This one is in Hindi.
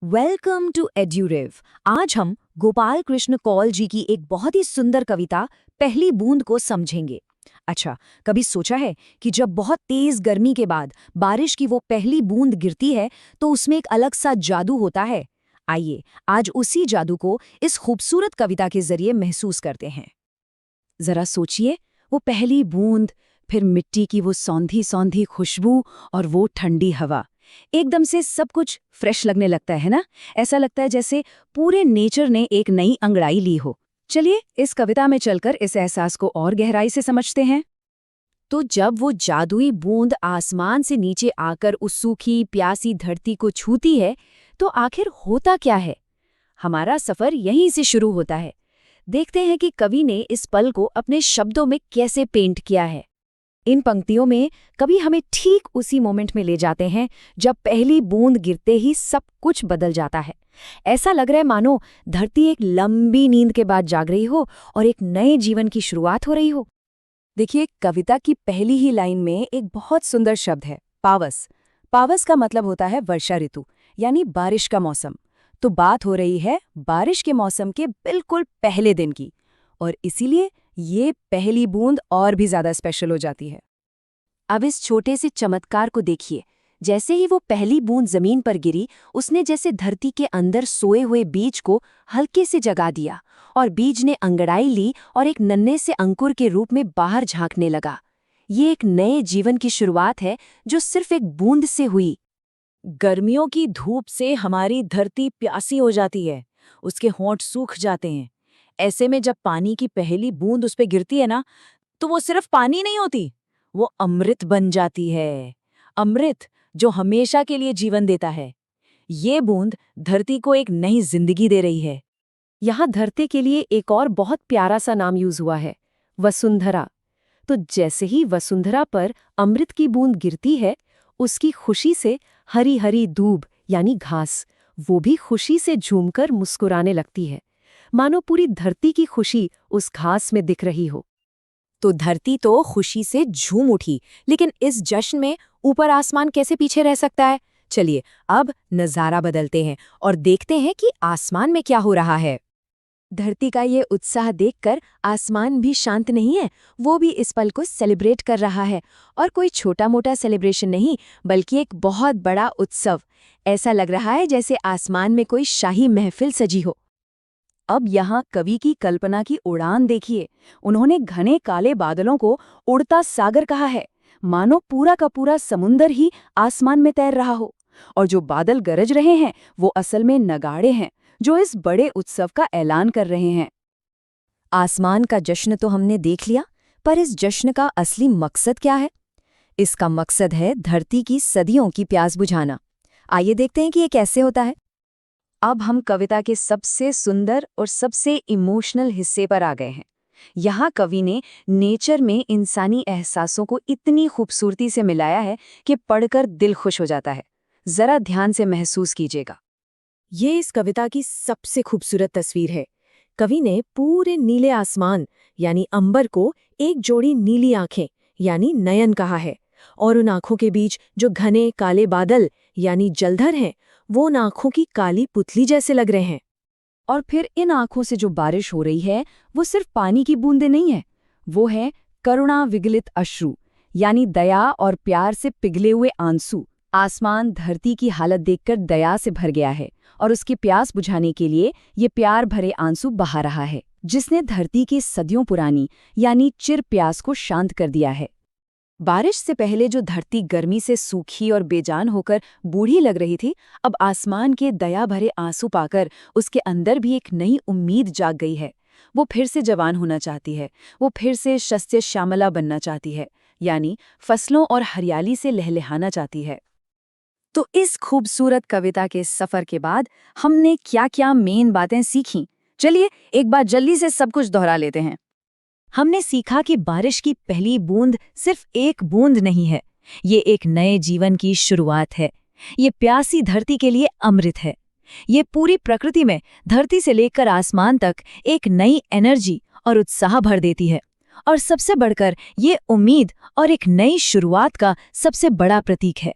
Welcome to एड्यूरेव। आज हम गोपाल कृष्ण कौल जी की एक बहुत ही सुंदर कविता पहली बूंद को समझेंगे। अच्छा, कभी सोचा है कि जब बहुत तेज गर्मी के बाद बारिश की वो पहली बूंद गिरती है तो उसमें एक अलग सा जादू होता है। आइए आज उसी जादू को इस खूबसूरत कविता के जरिए महसूस करते हैं। जरा सोचिए, वो पहली बूंद, फिर मिट्टी की वो सौंधी सौंधी खुशबू और वो ठंडी हवा। एकदम से सब कुछ फ्रेश लगने लगता है ना। ऐसा लगता है जैसे पूरे नेचर ने एक नई अंगड़ाई ली हो। चलिए इस कविता में चलकर इस एहसास को और गहराई से समझते हैं। तो जब वो जादुई बूंद आसमान से नीचे आकर उस सूखी प्यासी धरती को छूती है तो आखिर होता क्या है? हमारा सफर यहीं से शुरू होता है। देखते हैं कि कवि ने इस पल को अपने शब्दों में कैसे पेंट किया है। इन पंक्तियों में कवि हमें ठीक उसी मोमेंट में ले जाते हैं जब पहली बूंद गिरते ही सब कुछ बदल जाता है। ऐसा लग रहा है मानो धरती एक लंबी नींद के बाद जाग रही हो और एक नए जीवन की शुरुआत हो रही हो। देखिए, कविता की पहली ही लाइन में एक बहुत सुंदर शब्द है, पावस। पावस का मतलब होता है वर्षा ऋतु, यानी बारिश का मौसम। तो बात हो रही है बारिश के मौसम के बिल्कुल पहले दिन की, और इसीलिए ये पहली बूंद और भी ज्यादा स्पेशल हो जाती है। अब इस छोटे से चमत्कार को देखिए। जैसे ही वो पहली बूंद जमीन पर गिरी, उसने जैसे धरती के अंदर सोए हुए बीज को हल्के से जगा दिया, और बीज ने अंगड़ाई ली और एक नन्हे से अंकुर के रूप में बाहर झांकने लगा। ये एक नए जीवन की शुरुआत है जो सिर्फ एक बूंद से हुई। गर्मियों की धूप से हमारी धरती प्यासी हो जाती है, उसके होंठ सूख जाते हैं। ऐसे में जब पानी की पहली बूंद उस पे गिरती है ना, तो वो सिर्फ पानी नहीं होती, वो अमृत बन जाती है। अमृत जो हमेशा के लिए जीवन देता है। ये बूंद धरती को एक नई जिंदगी दे रही है। यहाँ धरती के लिए एक और बहुत प्यारा सा नाम यूज हुआ है, वसुंधरा। तो जैसे ही वसुंधरा पर अमृत की बूंद गिरती है, उसकी खुशी से हरी हरी दूब यानी घास, वो भी खुशी से झूमकर मुस्कुराने लगती है, मानो पूरी धरती की खुशी उस घास में दिख रही हो। तो धरती तो खुशी से झूम उठी, लेकिन इस जश्न में ऊपर आसमान कैसे पीछे रह सकता है? चलिए अब नजारा बदलते हैं और देखते हैं कि आसमान में क्या हो रहा है। धरती का ये उत्साह देखकर आसमान भी शांत नहीं है, वो भी इस पल को सेलिब्रेट कर रहा है। और कोई छोटा मोटा सेलिब्रेशन नहीं, बल्कि एक बहुत बड़ा उत्सव। ऐसा लग रहा है जैसे आसमान में कोई शाही महफिल सजी हो। अब यहाँ कवि की कल्पना की उड़ान देखिए। उन्होंने घने काले बादलों को उड़ता सागर कहा है, मानो पूरा का पूरा समुंदर ही आसमान में तैर रहा हो। और जो बादल गरज रहे हैं वो असल में नगाड़े हैं, जो इस बड़े उत्सव का ऐलान कर रहे हैं। आसमान का जश्न तो हमने देख लिया, पर इस जश्न का असली मकसद क्या है? इसका मकसद है धरती की सदियों की प्यास बुझाना। आइए देखते हैं कि ये कैसे होता है। अब हम कविता के सबसे सुंदर और सबसे इमोशनल हिस्से पर आ गए हैं। यहाँ कवि ने नेचर में इंसानी एहसासों को इतनी खूबसूरती से मिलाया है कि पढ़कर दिल खुश हो जाता है। जरा ध्यान से महसूस कीजिएगा। ये इस कविता की सबसे खूबसूरत तस्वीर है। कवि ने पूरे नीले आसमान यानी अंबर को एक जोड़ी नीली आंखें यानी नयन कहा है, और उन आंखों के बीच जो घने काले बादल यानी जलधर हैं, वो उन आंखों की काली पुतली जैसे लग रहे हैं। और फिर इन आंखों से जो बारिश हो रही है वो सिर्फ पानी की बूंदें नहीं है, वो है करुणा विगलित अश्रु, यानी दया और प्यार से पिघले हुए आंसू। आसमान धरती की हालत देखकर दया से भर गया है, और उसकी प्यास बुझाने के लिए ये प्यार भरे आंसू बहा रहा है, जिसने धरती की सदियों पुरानी यानी चिर प्यास को शांत कर दिया है। बारिश से पहले जो धरती गर्मी से सूखी और बेजान होकर बूढ़ी लग रही थी, अब आसमान के दया भरे आंसू पाकर उसके अंदर भी एक नई उम्मीद जाग गई है। वो फिर से जवान होना चाहती है, वो फिर से शस्य श्यामला बनना चाहती है, यानी फसलों और हरियाली से लहलहाना चाहती है। तो इस खूबसूरत कविता के सफर के बाद हमने क्या क्या मेन बातें सीखी? चलिए एक बार जल्दी से सब कुछ दोहरा लेते हैं। हमने सीखा कि बारिश की पहली बूंद सिर्फ एक बूंद नहीं है, ये एक नए जीवन की शुरुआत है। ये प्यासी धरती के लिए अमृत है। ये पूरी प्रकृति में धरती से लेकर आसमान तक एक नई एनर्जी और उत्साह भर देती है। और सबसे बढ़कर ये उम्मीद और एक नई शुरुआत का सबसे बड़ा प्रतीक है।